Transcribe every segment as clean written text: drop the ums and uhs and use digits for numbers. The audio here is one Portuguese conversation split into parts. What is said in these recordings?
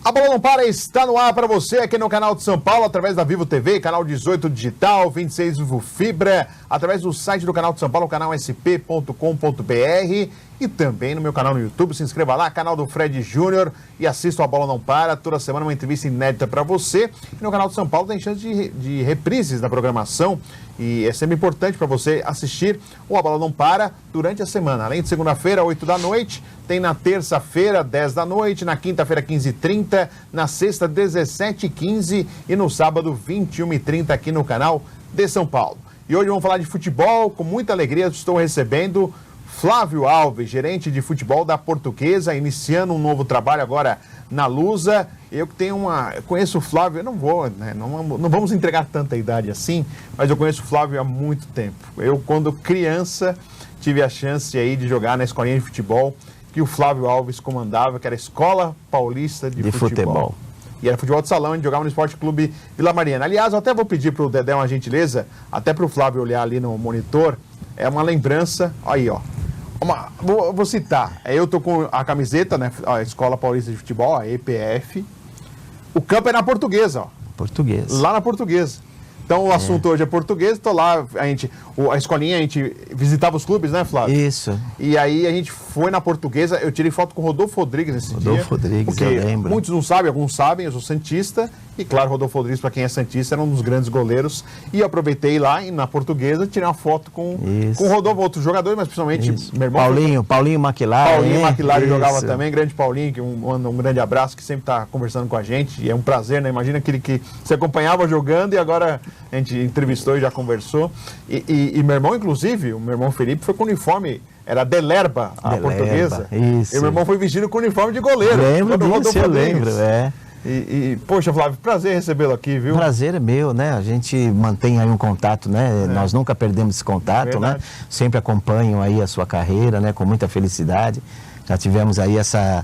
A Bola Não Para está no ar para você aqui no canal de São Paulo, através da Vivo TV, canal 18 digital, 26 Vivo Fibra, através do site do canal de São Paulo, canal sp.com.br e também no meu canal no YouTube. Se inscreva lá, canal do Fred Júnior, e assista a Bola Não Para. Toda semana uma entrevista inédita para você. E no canal de São Paulo tem chance de reprises na programação, e é sempre importante para você assistir o A Bola Não Para durante a semana. Além de segunda-feira, 8 da noite, tem na terça-feira, 10 da noite, na quinta-feira, 15h30, na sexta, 17h15 e no sábado, 21h30 aqui no canal de São Paulo. E hoje vamos falar de futebol. Com muita alegria estou recebendo Flávio Alves, gerente de futebol da Portuguesa, iniciando um novo trabalho agora na Lusa. Eu conheço o Flávio, eu não vou, né, não vamos entregar tanta idade assim, mas eu conheço o Flávio há muito tempo. Eu, quando criança, tive a chance aí de jogar na escolinha de futebol que o Flávio Alves comandava, que era a Escola Paulista de Futebol. E era futebol de salão, a gente jogava no Esporte Clube Vila Mariana. Aliás, eu até vou pedir para o Dedé uma gentileza, até para o Flávio olhar ali no monitor, é uma lembrança, aí ó, vou citar, eu tô com a camiseta, né, a Escola Paulista de Futebol, a EPF, o campo é na Portuguesa, ó. Portuguesa. Lá na Portuguesa. Então o assunto hoje é português, tô lá, a escolinha, a gente visitava os clubes, né, Flávio? Isso. E aí a gente foi na Portuguesa, eu tirei foto com o Rodolfo Rodrigues nesse dia. Rodolfo Rodrigues, porque eu lembro. Muitos não sabem, alguns sabem, eu sou santista, e claro, Rodolfo Rodrigues, para quem é santista, era um dos grandes goleiros. E eu aproveitei lá, e na Portuguesa, tirei uma foto com o Rodolfo, outros jogadores, mas principalmente meu irmão. Paulinho Maquilari. Paulinho Maquilari jogava também, grande Paulinho, que manda um grande abraço, que sempre está conversando com a gente, e é um prazer, né? Imagina aquele que você acompanhava jogando e agora a gente entrevistou e já conversou. E meu irmão, inclusive, o meu irmão Felipe foi com uniforme, era Delerba, a Portuguesa. Isso. E meu irmão foi vestido com uniforme de goleiro. Lembro disso, eu lembro, Poxa, Flávio, prazer recebê-lo aqui, viu? Prazer é meu, né? A gente mantém aí um contato, né? Nós nunca perdemos esse contato, né? Sempre acompanho aí a sua carreira, né? Com muita felicidade. Já tivemos aí essa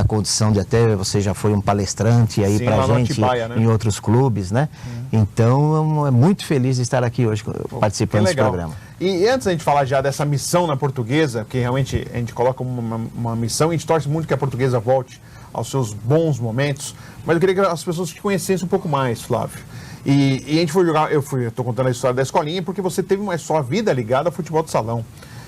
condição de até você já foi um palestrante aí pra gente Atibaia, né? Em outros clubes, né? Então, é muito feliz de estar aqui hoje participando desse programa. E antes da gente falar já dessa missão na Portuguesa, que realmente a gente coloca uma missão e a gente torce muito que a Portuguesa volte aos seus bons momentos, mas eu queria que as pessoas te conhecessem um pouco mais, Flávio. E a gente foi jogar, eu tô contando a história da escolinha porque você teve uma sua vida ligada ao futebol de salão.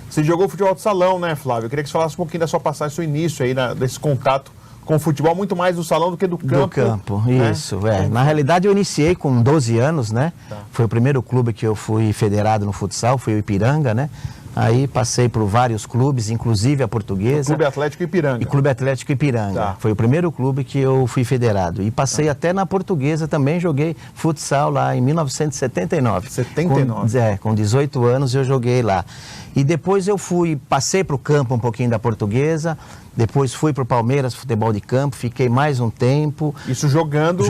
Você jogou futebol de salão, né, Flávio? Eu queria que você falasse um pouquinho da sua passagem, seu início aí, desse contato com o futebol, muito mais do salão do que do campo. Do campo, né? Isso, Na realidade, eu iniciei com 12 anos, né? Tá. Foi o primeiro clube que eu fui federado no futsal, foi o Ipiranga, né? Aí passei por vários clubes, inclusive a Portuguesa. O Clube Atlético Ipiranga. E Clube Atlético Ipiranga. Tá. Foi o primeiro clube que eu fui federado. E passei até na Portuguesa também, joguei futsal lá em 1979. 79? Com 18 anos eu joguei lá. E depois eu passei para o campo um pouquinho da Portuguesa, depois fui para o Palmeiras Futebol de Campo, fiquei mais um tempo. Isso jogando?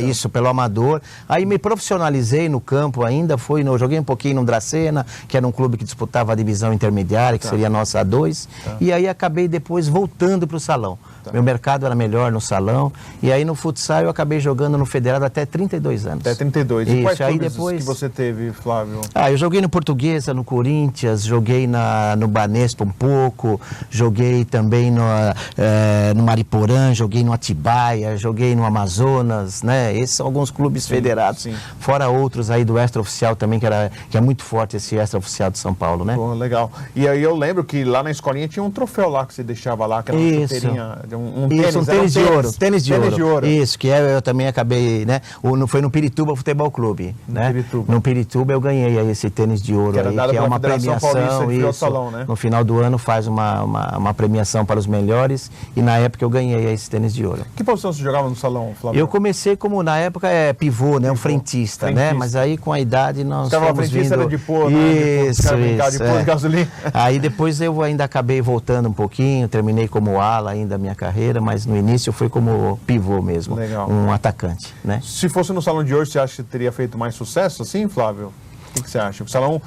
Isso, pelo amador. Aí me profissionalizei no campo ainda, joguei um pouquinho no Dracena, que era um clube que disputava a divisão intermediária, que seria a nossa A2. E aí acabei depois voltando para o salão. Meu mercado era melhor no salão. E aí no futsal eu acabei jogando no federado até 32 anos. Até 32. Isso. E quais aí clubes depois... que você teve, Flávio? Eu joguei no Portuguesa, no Corinthians, joguei no Banespa um pouco, joguei também no Mariporã, joguei no Atibaia, joguei no Amazonas, né? Esses são alguns clubes federados. Sim. Fora outros aí do extraoficial também, que é muito forte esse extraoficial de São Paulo, né? Pô, legal. E aí eu lembro que lá na escolinha tinha um troféu lá que você deixava lá, que era uma chuteirinha... Um tênis de ouro. Tênis de ouro. Isso, que eu também acabei, né? Foi no Pirituba Futebol Clube, né? No Pirituba eu ganhei aí esse tênis de ouro, que é uma premiação, isso. Salão, né? No final do ano faz uma premiação para os melhores, e na época eu ganhei esse tênis de ouro. Que posição você jogava no salão, Flávio? Eu comecei como, na época, pivô, né? Um frentista, né? Mas aí com a idade nós fomos vindo... Era de pôr, de gasolina. Aí depois eu ainda acabei voltando um pouquinho, terminei como ala ainda a minha carreira, mas no início foi como pivô mesmo. Legal. Um atacante, né? Se fosse no salão de hoje, você acha que teria feito mais sucesso assim, Flávio? O que você acha? O salão,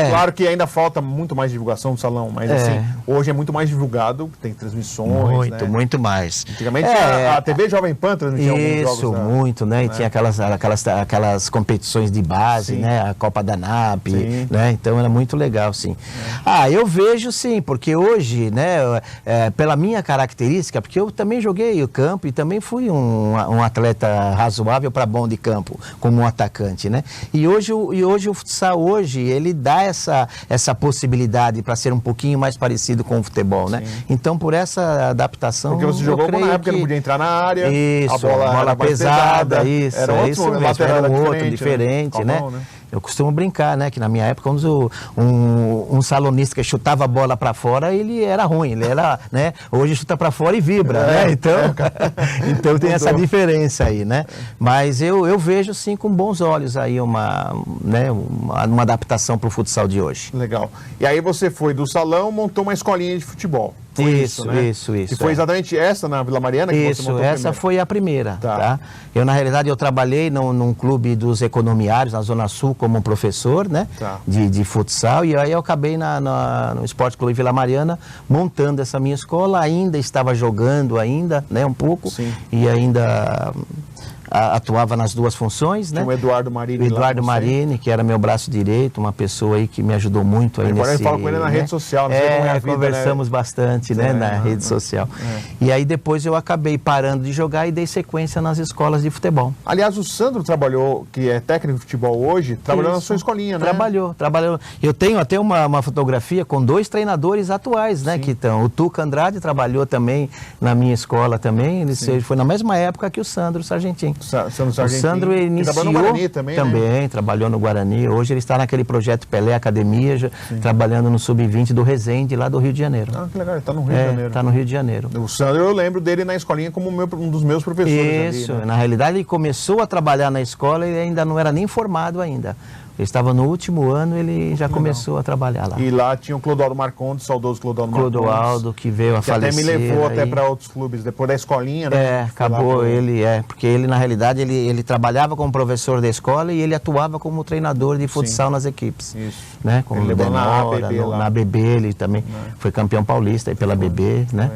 claro que ainda falta muito mais divulgação do salão, mas assim, hoje é muito mais divulgado, tem transmissões, né? Muito mais. Antigamente a TV Jovem Pan transmitia alguns jogos. Isso, muito, né? E tinha aquelas competições de base, né? A Copa da NAP, né? Então era muito legal, sim. Eu vejo sim, porque hoje, né? Pela minha característica, porque eu também joguei o campo e também fui um atleta razoável para bom de campo, como um atacante, né? E hoje o futsal ele dá essa possibilidade para ser um pouquinho mais parecido com o futebol, né? Então, por essa adaptação... Porque você jogou na época que não podia entrar na área, isso, a bola pesada, isso, era outro diferente, né? Eu costumo brincar, né, que na minha época, quando um salonista que chutava a bola para fora, ele era ruim, ele era, né, hoje chuta para fora e vibra, né, então tem essa diferença aí, né, mas eu vejo sim com bons olhos aí uma adaptação para o futsal de hoje. Legal. E aí você foi do salão, montou uma escolinha de futebol. Isso. Que foi exatamente essa na Vila Mariana que você montou essa primeiro? Foi a primeira, tá? Eu, na realidade, eu trabalhei num clube dos economiários, na Zona Sul, como professor, né? De futsal, e aí eu acabei no Esporte Clube Vila Mariana montando essa minha escola, ainda estava jogando né, um pouco, e ainda... atuava nas duas funções, né? O Eduardo Marini. O Eduardo Marini, que era meu braço direito, uma pessoa aí que me ajudou muito aí agora eu falo com ele na rede social, não sei como é a vida, conversamos bastante, né, na rede social. E aí depois eu acabei parando de jogar e dei sequência nas escolas de futebol. Aliás, o Sandro trabalhou, que é técnico de futebol hoje, trabalhou na sua escolinha, né? Trabalhou. Eu tenho até uma fotografia com 2 treinadores atuais, né, que estão. O Tuca Andrade trabalhou também na minha escola também, ele foi na mesma época que o Sandro Sargentini. O Sandro iniciou trabalhou no Guarani também, né? Trabalhou no Guarani. Hoje ele está naquele projeto Pelé Academia, trabalhando no Sub-20 do Resende, lá do Rio de Janeiro. Ah, que legal, ele está no Rio de Janeiro. Está no Rio de Janeiro. O Sandro, eu lembro dele na escolinha como um dos meus professores. Isso, ali, né? Na realidade ele começou a trabalhar na escola e ainda não era nem formado ainda. Ele estava no último ano, ele já começou a trabalhar lá. E lá tinha o Clodoaldo Marcondes, saudoso Clodoaldo Marcondes. Clodoaldo, que veio a falecer. Até me levou aí. Até para outros clubes, depois da escolinha, né? Acabou porque ele, na realidade, ele trabalhava como professor da escola e ele atuava como treinador de futsal nas equipes. Isso. Né? Como ele na ABB, ele também foi campeão paulista aí pela ABB, né?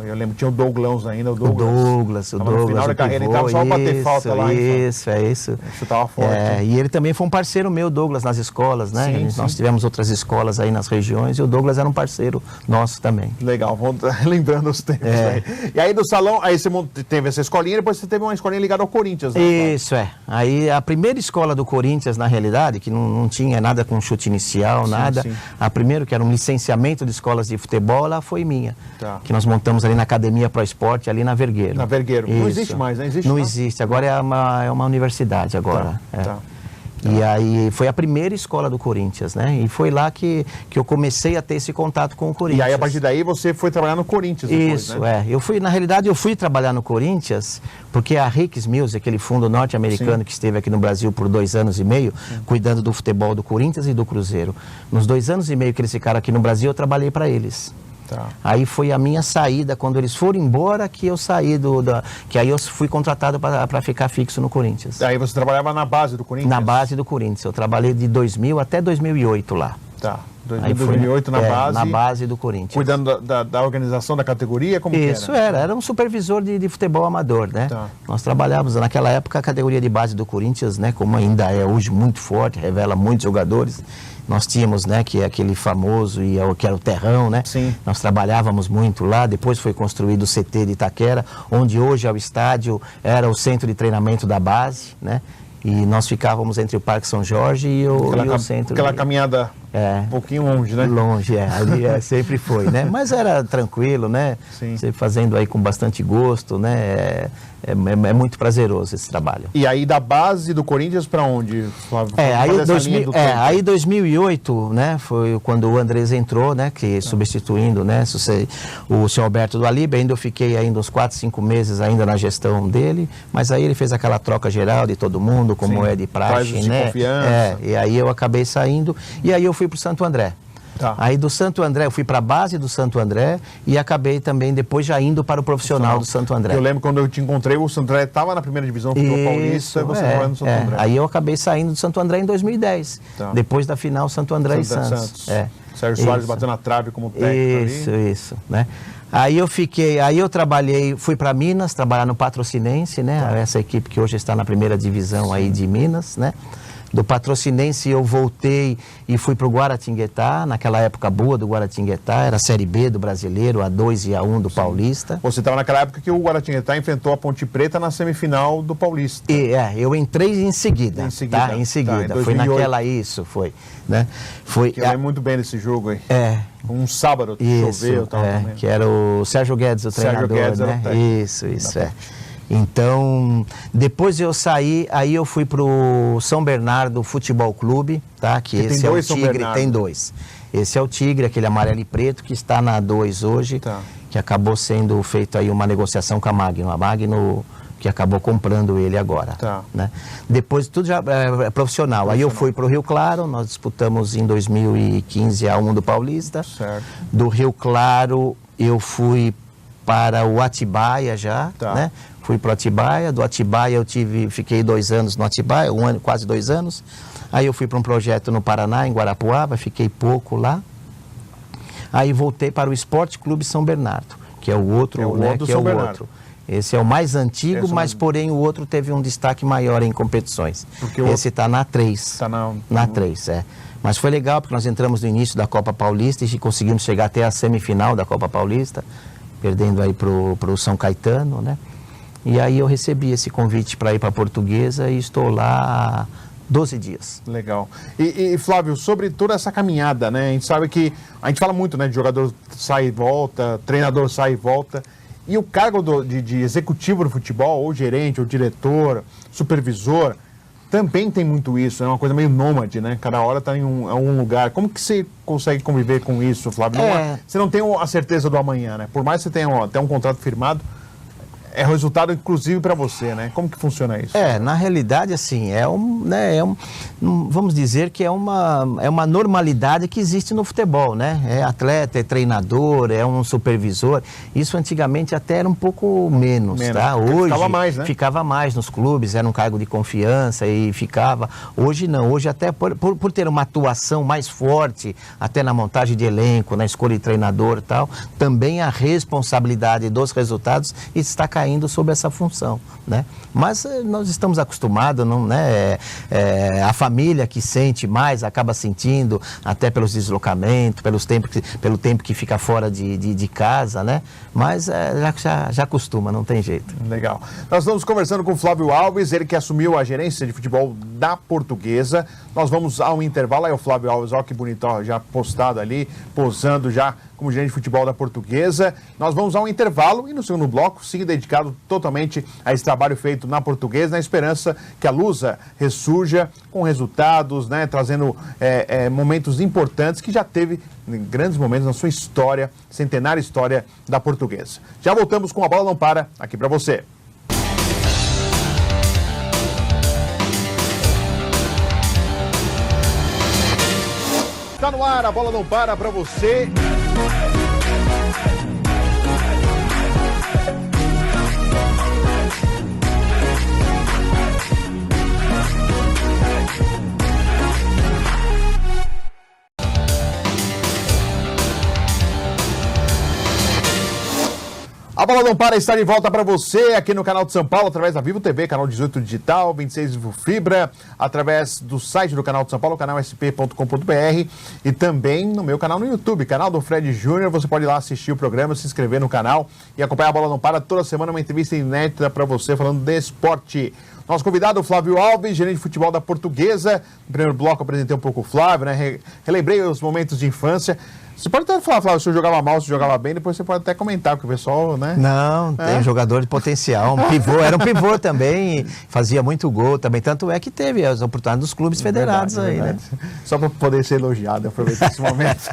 Eu lembro, tinha o Douglas ainda, o Douglas. No final da carreira, ele tava só para ter falta lá. Isso. Isso tava forte. E ele também foi um parceiro meu, Douglas, nas escolas, né? Nós tivemos outras escolas aí nas regiões e o Douglas era um parceiro nosso também. Legal, vamos lembrando os tempos aí. E aí do salão, aí você teve essa escolinha, depois você teve uma escolinha ligada ao Corinthians, né? Isso, Aí a primeira escola do Corinthians, na realidade, que não tinha nada com chute inicial, nada. A primeira, que era um licenciamento de escolas de futebol, ela foi minha. Que nós montamos ali na Academia Pro Esporte, ali na Vergueiro. Na Vergueiro. Isso. Não existe mais, né? Não existe, agora é uma universidade agora. E aí foi a primeira escola do Corinthians, né? E foi lá que eu comecei a ter esse contato com o Corinthians. E aí, a partir daí, você foi trabalhar no Corinthians depois, Isso, né? Na realidade, eu fui trabalhar no Corinthians porque a Ricks Music, aquele fundo norte-americano que esteve aqui no Brasil por 2 anos e meio, cuidando do futebol do Corinthians e do Cruzeiro. Nos 2 anos e meio que eles ficaram aqui no Brasil, eu trabalhei para eles. Aí foi a minha saída, quando eles foram embora, que eu saí que aí eu fui contratado para ficar fixo no Corinthians. Aí você trabalhava na base do Corinthians? Na base do Corinthians. Eu trabalhei de 2000 até 2008 lá. 2008 na base. Na base do Corinthians. Cuidando da organização da categoria, como Isso era um supervisor de futebol amador, né? Nós trabalhávamos, naquela época, a categoria de base do Corinthians, né? Como ainda é hoje muito forte, revela muitos jogadores. Nós tínhamos, né, que é aquele famoso, que era o Terrão, né? Nós trabalhávamos muito lá, depois foi construído o CT de Itaquera, onde hoje é o estádio, era o centro de treinamento da base, né? E nós ficávamos entre o Parque São Jorge e o centro. Aquela caminhada um pouquinho longe, né? Longe, ali sempre foi, né? Mas era tranquilo, né? Sempre fazendo aí com bastante gosto, né? É muito prazeroso esse trabalho. E aí da base do Corinthians para onde, Flávio? Aí 2008, né? Foi quando o Andrés entrou, né? Que substituindo, né? O senhor Alberto do Alibe, ainda eu fiquei ainda uns 4, 5 meses ainda na gestão dele, mas aí ele fez aquela troca geral de todo mundo, como é de praxe, né? Confiança. E aí eu acabei saindo e aí eu fui para o Santo André. Tá. Aí do Santo André, eu fui para a base do Santo André e acabei também depois já indo para o profissional do Santo André. Eu lembro quando eu te encontrei, o Santo André estava na primeira divisão do futebol paulista, e você estava no Santo André. Aí eu acabei saindo do Santo André em 2010, depois da final Santo André e Santos. Sérgio Soares bateu na trave como técnico ali. Isso, né? Aí eu trabalhei, fui para Minas, trabalhar no Patrocinense, né? Essa equipe que hoje está na primeira divisão aí de Minas, né? Do Patrocinense eu voltei e fui para o Guaratinguetá, naquela época boa do Guaratinguetá, era a Série B do Brasileiro, A2 e A1 do Paulista. Você estava naquela época que o Guaratinguetá enfrentou a Ponte Preta na semifinal do Paulista. Eu entrei em seguida. Em seguida. Foi naquela, foi. Né? Eu lembro muito bem desse jogo aí. Um sábado, choveu. Que era o Sérgio Guedes, o treinador. Sérgio Guedes era o técnico. Isso. Então, depois eu saí, aí eu fui para o São Bernardo Futebol Clube, tá? Que esse é o Tigre, tem dois. Esse é o Tigre, aquele amarelo e preto, que está na A2 hoje, que acabou sendo feito aí uma negociação com a Magno. A Magno que acabou comprando ele agora. Né? Depois tudo já é profissional. Aí eu fui para o Rio Claro, nós disputamos em 2015 a A1 do Paulista. Certo. Do Rio Claro eu fui para o Atibaia já, né? Fui para o Atibaia, do Atibaia fiquei 2 anos no Atibaia, quase 2 anos. Aí eu fui para um projeto no Paraná, em Guarapuava, fiquei pouco lá. Aí voltei para o Esporte Clube São Bernardo, que é o outro, Esse é o mais antigo, mas porém o outro teve um destaque maior em competições. Esse está na A3. Está na A3, Mas foi legal porque nós entramos no início da Copa Paulista e conseguimos chegar até a semifinal da Copa Paulista, perdendo aí pro São Caetano, né? E aí eu recebi esse convite para ir para a Portuguesa e estou lá há 12 dias. Legal. E Flávio, sobre toda essa caminhada, né? A gente sabe que, a gente fala muito, né? De jogador sai e volta, treinador sai e volta. E o cargo de executivo do futebol, ou gerente, ou diretor, supervisor, também tem muito isso, é uma coisa meio nômade, né? Cada hora está em um lugar. Como que você consegue conviver com isso, Flávio? Você não tem a certeza do amanhã, né? Por mais que você tenha até um contrato firmado, é resultado inclusive para você, né? Como que funciona isso? Na realidade, assim, vamos dizer que é uma normalidade que existe no futebol, né? É atleta, é treinador, é um supervisor. Isso antigamente até era um pouco menos, tá? Hoje ficava mais, né? Ficava mais nos clubes, era um cargo de confiança e ficava. Hoje não, hoje até por ter uma atuação mais forte, até na montagem de elenco, na escolha de treinador e tal, também a responsabilidade dos resultados está caindo sobre essa função, né? Mas nós estamos acostumados, não, né? A família que sente mais acaba sentindo, até pelos deslocamentos, pelo tempo que fica fora de casa, né? Mas já acostuma, não tem jeito. Legal. Nós estamos conversando com o Flávio Alves, ele que assumiu a gerência de futebol da Portuguesa. Nós vamos ao intervalo, aí o Flávio Alves, ó que bonito, ó, já postado ali, posando já como gerente de futebol da Portuguesa. Nós vamos ao intervalo e no segundo bloco siga dedicado totalmente a esse trabalho feito na Portuguesa, na esperança que a Lusa ressurja com resultados, né, trazendo momentos importantes que já teve grandes momentos na sua história, centenária história da Portuguesa. Já voltamos com A Bola Não Para aqui para você. Tá no ar, A Bola Não Para para você. A Bola Não Para está de volta para você aqui no canal de São Paulo, através da Vivo TV, canal 18 digital, 26 Vivo Fibra, através do site do canal de São Paulo, canalsp.com.br e também no meu canal no YouTube, canal do Fred Júnior. Você pode ir lá assistir o programa, se inscrever no canal e acompanhar A Bola Não Para toda semana, uma entrevista inédita para você falando de esporte. Nosso convidado, Flávio Alves, gerente de futebol da Portuguesa. No primeiro bloco apresentei um pouco o Flávio, né? Relembrei os momentos de infância. Você pode até falar, Flávio, se eu jogava mal, se eu jogava bem, depois você pode até comentar, porque o pessoal, né? Não, tem um jogador de potencial, um pivô, era um pivô também, fazia muito gol também, tanto é que teve as oportunidades dos clubes federados verdade. né? Só para poder ser elogiado, aproveitar esse momento.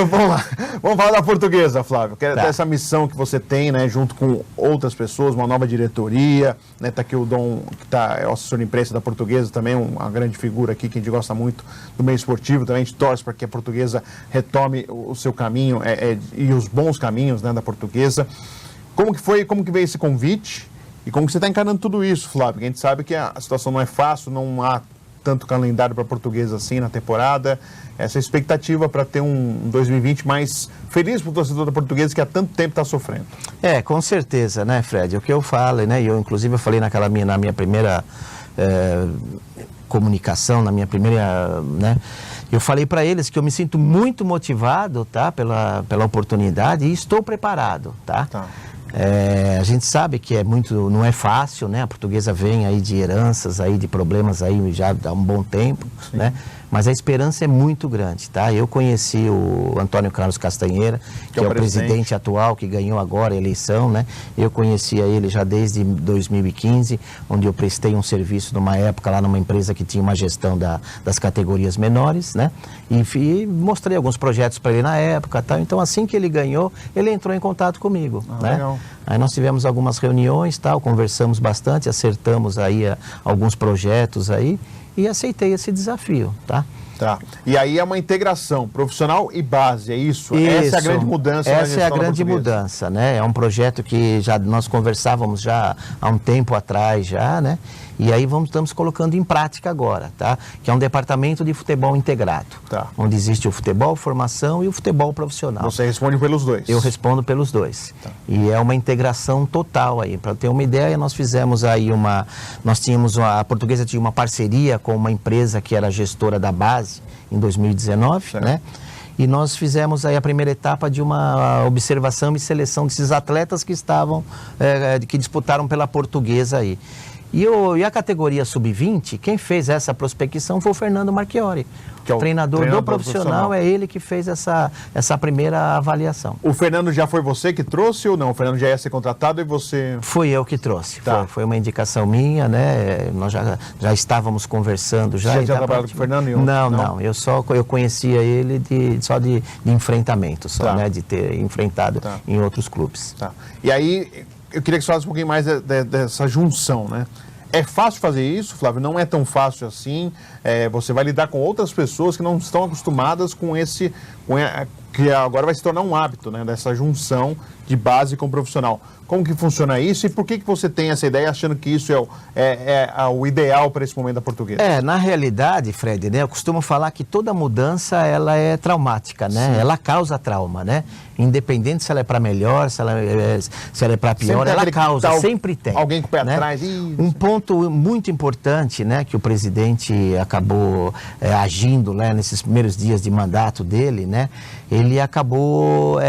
Vamos lá, vamos falar da Portuguesa, Flávio, que é essa missão que você tem, né, junto com outras pessoas, uma nova diretoria, né, tá aqui o Dom, que é o assessor de imprensa da Portuguesa, também uma grande figura aqui, que a gente gosta muito do meio esportivo, também a gente torce para que a Portuguesa retome o seu caminho e os bons caminhos, né, da Portuguesa. Como que veio esse convite e como que você está encarando tudo isso, Flávio? Porque a gente sabe que a situação não é fácil, não há tanto calendário para a Portuguesa assim na temporada. Essa expectativa para ter um 2020 mais feliz para o torcedor da Portuguesa que há tanto tempo está sofrendo. Com certeza, né, Fred? O que eu falo, né, inclusive eu falei na minha primeira comunicação, na minha primeira, né, eu falei para eles que eu me sinto muito motivado, tá, pela oportunidade e estou preparado, tá? A gente sabe que não é fácil, né? A Portuguesa vem aí de heranças, aí de problemas aí já há um bom tempo, sim, né? Mas a esperança é muito grande, tá? Eu conheci o Antônio Carlos Castanheira, que é o presidente atual, que ganhou agora a eleição, né? Eu conhecia ele já desde 2015, onde eu prestei um serviço numa época lá numa empresa que tinha uma gestão das categorias menores, né? E mostrei alguns projetos para ele na época, tá? Então assim que ele ganhou, ele entrou em contato comigo, né? Legal. Aí nós tivemos algumas reuniões, tal, conversamos bastante, acertamos aí alguns projetos aí, e aceitei esse desafio, tá? E aí é uma integração profissional e base, é isso? Essa é a grande mudança. Essa é a grande mudança, né? É um projeto que nós conversávamos já há um tempo atrás já, né? E aí estamos colocando em prática agora, tá? Que é um departamento de futebol integrado, onde existe o futebol formação e o futebol profissional. Você responde pelos dois? Eu respondo pelos dois. E é uma integração total aí. Para ter uma ideia, nós fizemos aí a Portuguesa tinha uma parceria com uma empresa que era gestora da base em 2019, né? E nós fizemos aí a primeira etapa de uma observação e seleção desses atletas que que disputaram pela Portuguesa aí. E a categoria sub-20, quem fez essa prospecção foi o Fernando Marchiori, que é o treinador do profissional, é ele que fez essa primeira avaliação. O Fernando já foi você que trouxe ou não? O Fernando já ia ser contratado e você... Fui eu que trouxe, foi uma indicação minha, né? Nós já estávamos conversando já. Você já trabalhava com o Fernando? Não, eu conhecia ele só de enfrentamento, né? De ter enfrentado em outros clubes. E aí... Eu queria que você falasse um pouquinho mais dessa junção, né? É fácil fazer isso, Flávio? Não é tão fácil assim. Você vai lidar com outras pessoas que não estão acostumadas com que agora vai se tornar um hábito, né? Dessa junção de base com profissional. Como que funciona isso e por que você tem essa ideia achando que isso é o ideal para esse momento da Portuguesa? Na realidade, Fred, né, eu costumo falar que toda mudança ela é traumática, né? Sim. Ela causa trauma, né? Independente se ela é para melhor, se ela é para pior, ela causa, sempre tem. Alguém com o pé atrás. Um ponto muito importante, né, que o presidente acabou agindo, né, nesses primeiros dias de mandato dele, né? Ele acabou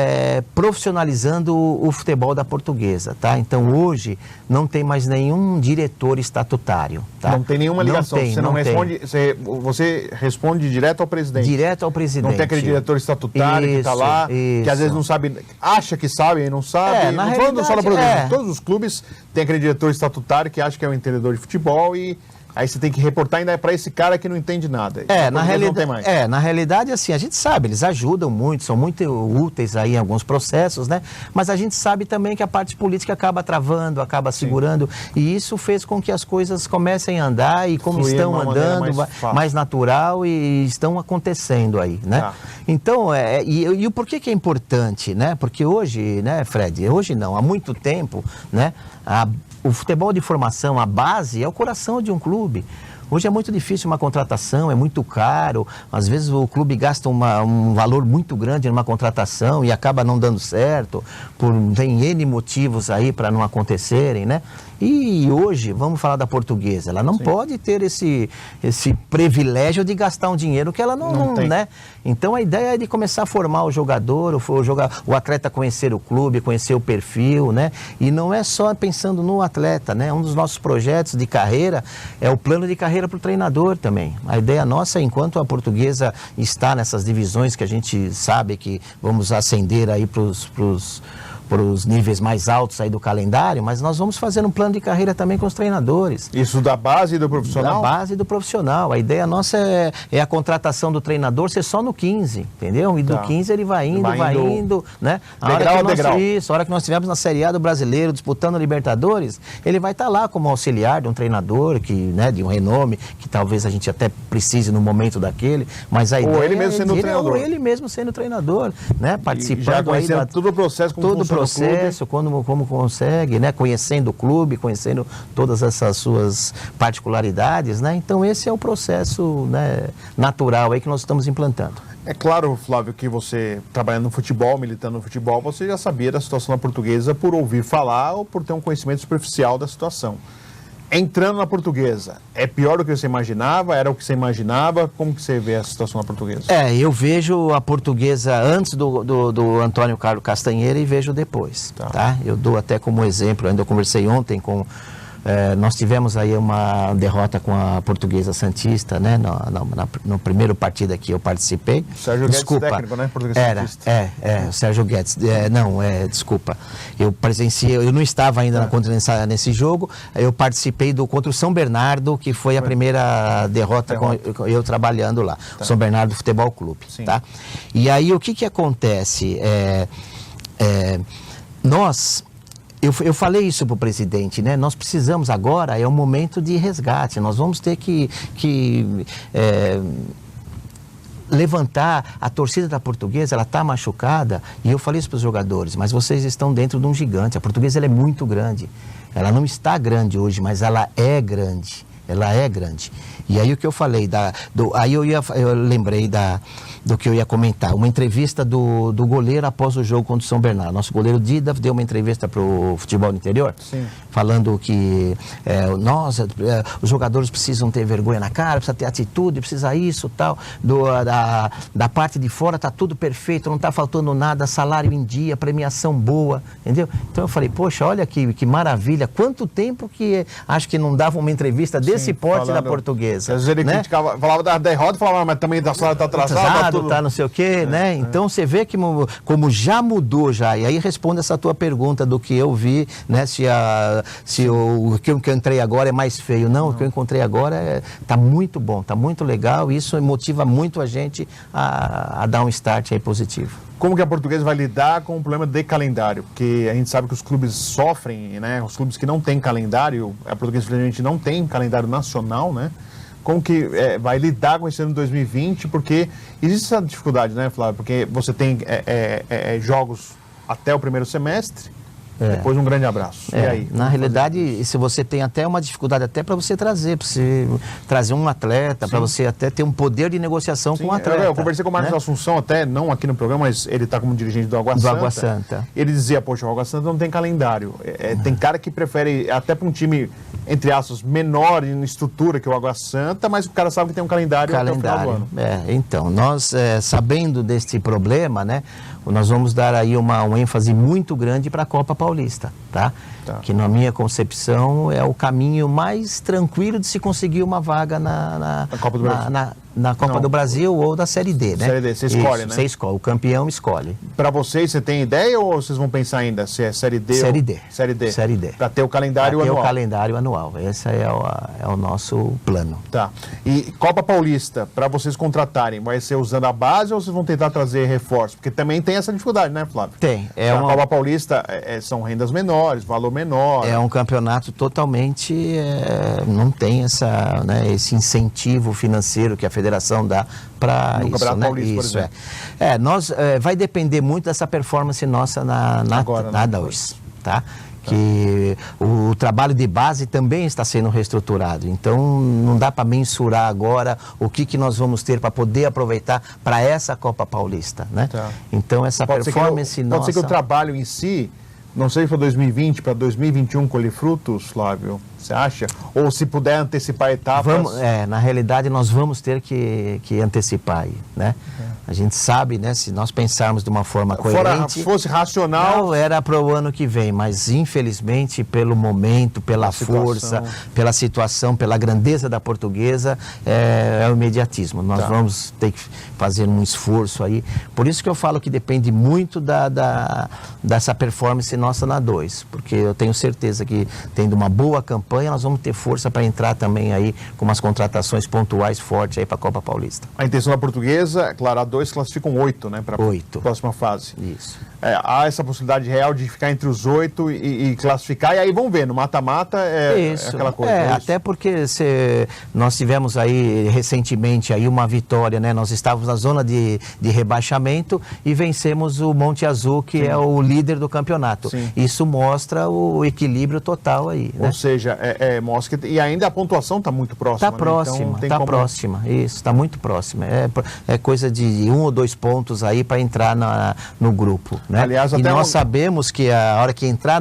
profissionalizando o futebol da Portuguesa, tá? Então hoje não tem mais nenhum diretor estatutário, tá? Não tem nenhuma ligação, você responde direto ao presidente. Direto ao presidente. Não tem aquele diretor estatutário que está lá, que às vezes não sabe, acha que sabe e não sabe. Não falando só da Portuguesa, todos os clubes têm aquele diretor estatutário que acha que é um entendedor de futebol e aí você tem que reportar ainda para esse cara que não entende nada. Na realidade, assim, a gente sabe, eles ajudam muito, são muito úteis aí em alguns processos, né? Mas a gente sabe também que a parte política acaba travando, acaba segurando, e isso fez com que as coisas comecem a andar e como estão andando, mais natural e estão acontecendo aí, né? Então, e o porquê que é importante, né? Porque hoje, né, Fred, hoje não, há muito tempo, né? O futebol de formação, a base, é o coração de um clube. Hoje é muito difícil uma contratação, é muito caro. Às vezes o clube gasta um valor muito grande numa contratação e acaba não dando certo. Tem N motivos aí para não acontecerem, né? E hoje, vamos falar da Portuguesa, ela não pode ter esse privilégio de gastar um dinheiro que ela não tem, né? Então a ideia é de começar a formar o jogador, o atleta conhecer o clube, conhecer o perfil, né? E não é só pensando no atleta, né? Um dos nossos projetos de carreira é o plano de carreira para o treinador também. A ideia nossa, enquanto a Portuguesa está nessas divisões que a gente sabe que vamos ascender aí para os níveis mais altos aí do calendário, mas nós vamos fazer um plano de carreira também com os treinadores. Isso da base e do profissional? Da base e do profissional. A ideia nossa é a contratação do treinador ser só no 15, entendeu? E do 15 ele vai indo, né? A hora que nós estivermos na Série A do Brasileiro, disputando a Libertadores, ele vai estar lá como auxiliar de um treinador, né, de um renome, que talvez a gente até precise no momento daquele, mas a ideia ou ele mesmo sendo treinador. Ou ele mesmo sendo treinador, né? Participando já conhecendo todo o processo, como como consegue, né? Conhecendo o clube, conhecendo todas essas suas particularidades, né? Então esse é o processo, né, natural aí que nós estamos implantando. É claro, Flávio, que você, trabalhando no futebol, militando no futebol, você já sabia da situação da Portuguesa por ouvir falar ou por ter um conhecimento superficial da situação. Entrando na Portuguesa, é pior do que você imaginava? Era o que você imaginava? Como que você vê a situação da Portuguesa? Eu vejo a Portuguesa antes do Antônio Carlos Castanheira e vejo depois, tá? Eu dou até como exemplo, ainda eu conversei ontem com... nós tivemos aí uma derrota com a Portuguesa Santista, né? No primeiro partido aqui eu participei. Sérgio Guedes, técnico, né? Portuguesa Santista. O Sérgio Guedes. Desculpa. Eu presenciei, eu não estava ainda nesse jogo, eu participei contra o São Bernardo, que foi a primeira derrota. Com eu trabalhando lá. O São Bernardo Futebol Clube, tá? E aí o que acontece? Eu falei isso para o presidente, né? Nós precisamos agora, é um momento de resgate, nós vamos ter que levantar a torcida da Portuguesa, ela está machucada, e eu falei isso para os jogadores, mas vocês estão dentro de um gigante, a Portuguesa ela é muito grande, ela não está grande hoje, mas ela é grande. Ela é grande. E aí o que eu falei, aí eu lembrei do que eu ia comentar. Uma entrevista do goleiro após o jogo contra o São Bernardo. Nosso goleiro Dida deu uma entrevista para o Futebol do Interior, falando que os jogadores precisam ter vergonha na cara, precisa ter atitude, precisa isso, tal. Da parte de fora está tudo perfeito, não está faltando nada, salário em dia, premiação boa, entendeu? Então eu falei, poxa, olha que maravilha, quanto tempo que acho que não dava uma entrevista desse porte da Portuguesa. Às vezes ele criticava, falava da derrota, falava, mas também da salário está atrasado, tá não sei o quê, né? Então você vê que como já mudou já, e aí responde essa tua pergunta do que eu vi, né? Se o que eu entrei agora é mais feio. Não, o que eu encontrei agora tá muito bom, tá muito legal, e isso motiva muito a gente a dar um start aí positivo. Como que a Portuguesa vai lidar com o problema de calendário? Porque a gente sabe que os clubes sofrem, né? Os clubes que não têm calendário, a Portuguesa infelizmente não tem calendário nacional, né? Como que vai lidar com esse ano de 2020? Porque existe essa dificuldade, né, Flávio? Porque você tem jogos até o primeiro semestre, depois um grande abraço. E aí? Na realidade, se você tem até uma dificuldade até para você trazer um atleta, para você até ter um poder de negociação com o atleta. Eu conversei com o Marcos Assunção até, não aqui no programa, mas ele está como dirigente do Água Santa. Ele dizia, poxa, o Água Santa não tem calendário. Tem cara que prefere, até para um time, entre aspas, menor em estrutura que o Água Santa, mas o cara sabe que tem um calendário até o final do ano. Então, nós, sabendo deste problema, né, nós vamos dar aí uma ênfase muito grande para a Copa Paulista, tá? Que na minha concepção é o caminho mais tranquilo de se conseguir uma vaga na Copa do Brasil. Na Copa do Brasil ou da Série D, né? Série D, você escolhe, né? Você escolhe, o campeão escolhe. Para vocês, você tem ideia ou vocês vão pensar ainda se é Série D? Série D. Série D. Série D. Para ter o calendário anual. Para ter o calendário anual. Esse é o nosso plano. Tá. E Copa Paulista, para vocês contratarem, vai ser usando a base ou vocês vão tentar trazer reforço? Porque também tem essa dificuldade, né, Flávio? Tem. A Copa Paulista são rendas menores, valor menor. É um campeonato totalmente... não tem esse incentivo financeiro que a federação dá para isso, Campeonato né? Paulista, por exemplo. Vai depender muito dessa performance nossa na DAOS, tá? Que o trabalho de base também está sendo reestruturado. Então, não dá para mensurar agora o que nós vamos ter para poder aproveitar para essa Copa Paulista, né? Então, essa performance nossa... Pode ser que o trabalho em si não sei para 2020, para 2021 colher frutos, Flávio? Você acha? Ou se puder antecipar etapas? Na realidade, nós vamos ter que antecipar aí, né? A gente sabe, né, se nós pensarmos de uma forma coerente... Fosse racional... Não, era para o ano que vem, mas infelizmente, pelo momento, pela força, pela situação, pela grandeza da Portuguesa, é o imediatismo. Nós vamos ter que fazer um esforço aí. Por isso que eu falo que depende muito dessa performance nossa na 2, porque eu tenho certeza que, tendo uma boa campanha, nós vamos ter força para entrar também aí com umas contratações pontuais fortes aí para a Copa Paulista. A intenção da Portuguesa, claro, a 2 classificam 8, né, para a próxima fase. Isso. Há essa possibilidade real de ficar entre os 8 e classificar, e aí vamos ver, no mata-mata é aquela coisa. Até porque nós tivemos aí recentemente aí uma vitória, né? Nós estávamos na zona de rebaixamento e vencemos o Monte Azul, que é o líder do campeonato. Sim. Isso mostra o equilíbrio total aí, né? Ou seja, mostra que... E ainda a pontuação está muito próxima. Está próxima, está próxima. Isso, está muito próxima. É coisa de 1 ou 2 pontos aí para entrar no grupo, né? Aliás, e nós sabemos que a hora que entrar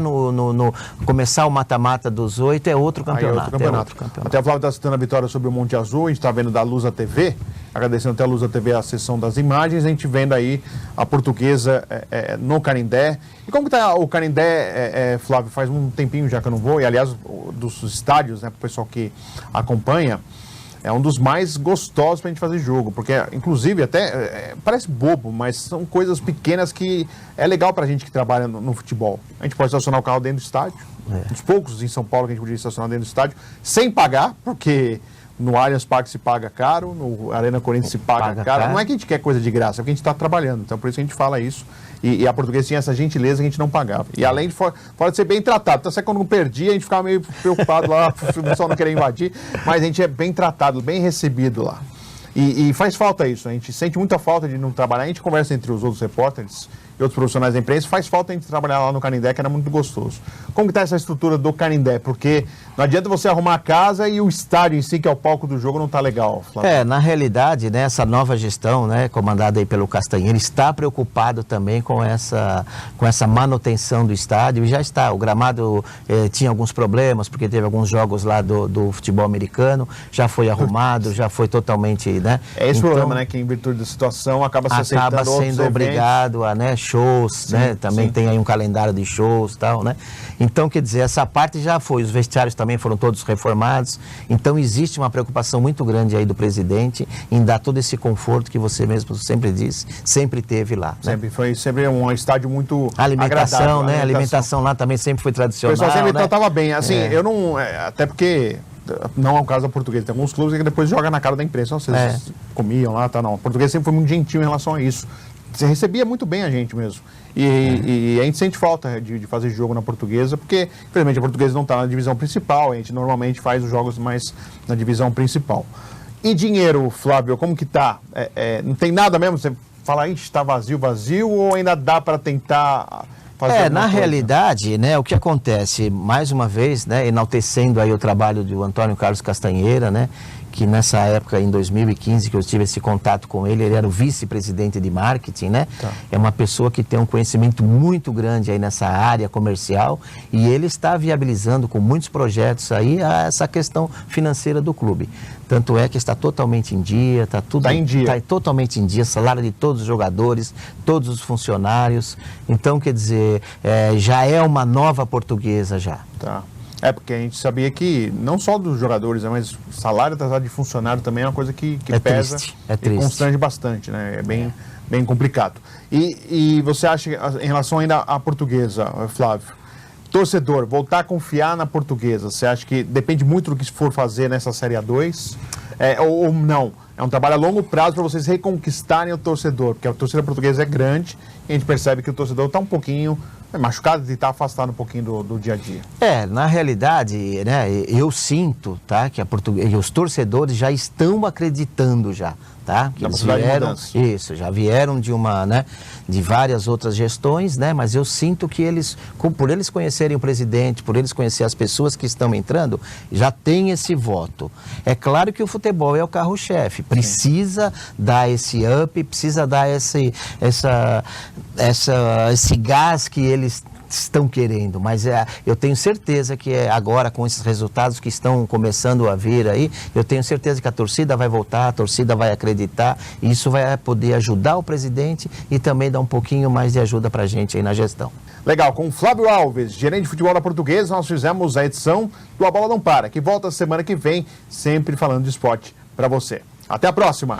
começar o mata-mata dos 8 é outro campeonato. Até o Flávio está citando a vitória sobre o Monte Azul, a gente está vendo da Lusa TV, agradecendo até a Lusa TV a sessão das imagens, a gente vendo aí a Portuguesa no Canindé. E como que está o Canindé, Flávio? Faz um tempinho já que eu não vou, e aliás, dos estádios, né, para o pessoal que acompanha, é um dos mais gostosos para a gente fazer jogo, porque inclusive até parece bobo, mas são coisas pequenas que é legal para a gente que trabalha no futebol. A gente pode estacionar o carro dentro do estádio, dos poucos em São Paulo que a gente podia estacionar dentro do estádio, sem pagar, porque no Allianz Parque se paga caro, no Arena Corinthians se paga caro. Não é que a gente quer coisa de graça, é porque a gente está trabalhando, então por isso que a gente fala isso. E a Portuguesa tinha essa gentileza que a gente não pagava. E além de fora de ser bem tratado, então, quando não perdia, a gente ficava meio preocupado lá, o pessoal não queria invadir, mas a gente é bem tratado, bem recebido lá. E faz falta isso, a gente sente muita falta de não trabalhar, a gente conversa entre os outros repórteres e outros profissionais da imprensa, faz falta a gente trabalhar lá no Canindé, que era muito gostoso. Como que está essa estrutura do Canindé? Porque não adianta você arrumar a casa e o estádio em si, que é o palco do jogo, não está legal, Flávio. Na realidade, né, essa nova gestão, né, comandada aí pelo Castanheira, está preocupado também com essa manutenção do estádio, e já está. O gramado tinha alguns problemas, porque teve alguns jogos lá do futebol americano, já foi arrumado, já foi totalmente, né? Esse problema, né, que em virtude da situação acaba sendo obrigado a, né, shows, né? Também tem aí um calendário de shows e tal, né? Então, quer dizer, essa parte já foi, os vestiários também foram todos reformados, então existe uma preocupação muito grande aí do presidente em dar todo esse conforto que você mesmo sempre disse, sempre teve lá. Sempre, foi sempre um estádio muito alimentação, agradável, né? A alimentação lá também sempre foi tradicional. O pessoal sempre né? tratava bem, assim, eu não, até porque... Não é o caso da Portuguesa, tem alguns clubes que depois joga na cara da imprensa, vocês comiam lá, tá, não. A Portuguesa sempre foi muito gentil em relação a isso. Você recebia muito bem a gente mesmo. E a gente sente falta de fazer jogo na Portuguesa, porque, infelizmente, a Portuguesa não está na divisão principal, a gente normalmente faz os jogos mais na divisão principal. E dinheiro, Flávio, como que tá? Não tem nada mesmo? Você fala, está vazio, ou ainda dá para tentar... Na realidade, né, o que acontece, mais uma vez, né, enaltecendo aí o trabalho do Antônio Carlos Castanheira, né, que nessa época, em 2015, que eu tive esse contato com ele, ele era o vice-presidente de marketing, né? É uma pessoa que tem um conhecimento muito grande aí nessa área comercial, e ele está viabilizando com muitos projetos aí essa questão financeira do clube. Tanto é que está totalmente em dia, está totalmente em dia, salário de todos os jogadores, todos os funcionários. Então, quer dizer, já é uma nova Portuguesa já. Tá. Porque a gente sabia que, não só dos jogadores, mas o salário atrasado de funcionário também é uma coisa que pesa e constrange bastante, né? É bem complicado. E você acha, em relação ainda à Portuguesa, Flávio, torcedor, voltar a confiar na Portuguesa, você acha que depende muito do que for fazer nessa Série A2? Ou não? É um trabalho a longo prazo para vocês reconquistarem o torcedor, porque a torcida portuguesa é grande e a gente percebe que o torcedor está um pouquinho machucado e está afastado um pouquinho do dia a dia. Na realidade, né, eu sinto, tá, que os torcedores já estão acreditando já. Tá? Que eles vieram, já vieram de várias outras gestões, né? Mas eu sinto que por eles conhecerem o presidente, por eles conhecerem as pessoas que estão entrando, já tem esse voto. É claro que o futebol é o carro-chefe, precisa dar esse up, precisa dar esse gás que eles estão querendo, mas eu tenho certeza que agora, com esses resultados que estão começando a vir aí, eu tenho certeza que a torcida vai voltar, a torcida vai acreditar, e isso vai poder ajudar o presidente e também dar um pouquinho mais de ajuda para a gente aí na gestão. Legal, com o Flávio Alves, gerente de futebol da Portuguesa, nós fizemos a edição do A Bola Não Para, que volta semana que vem, sempre falando de esporte para você. Até a próxima!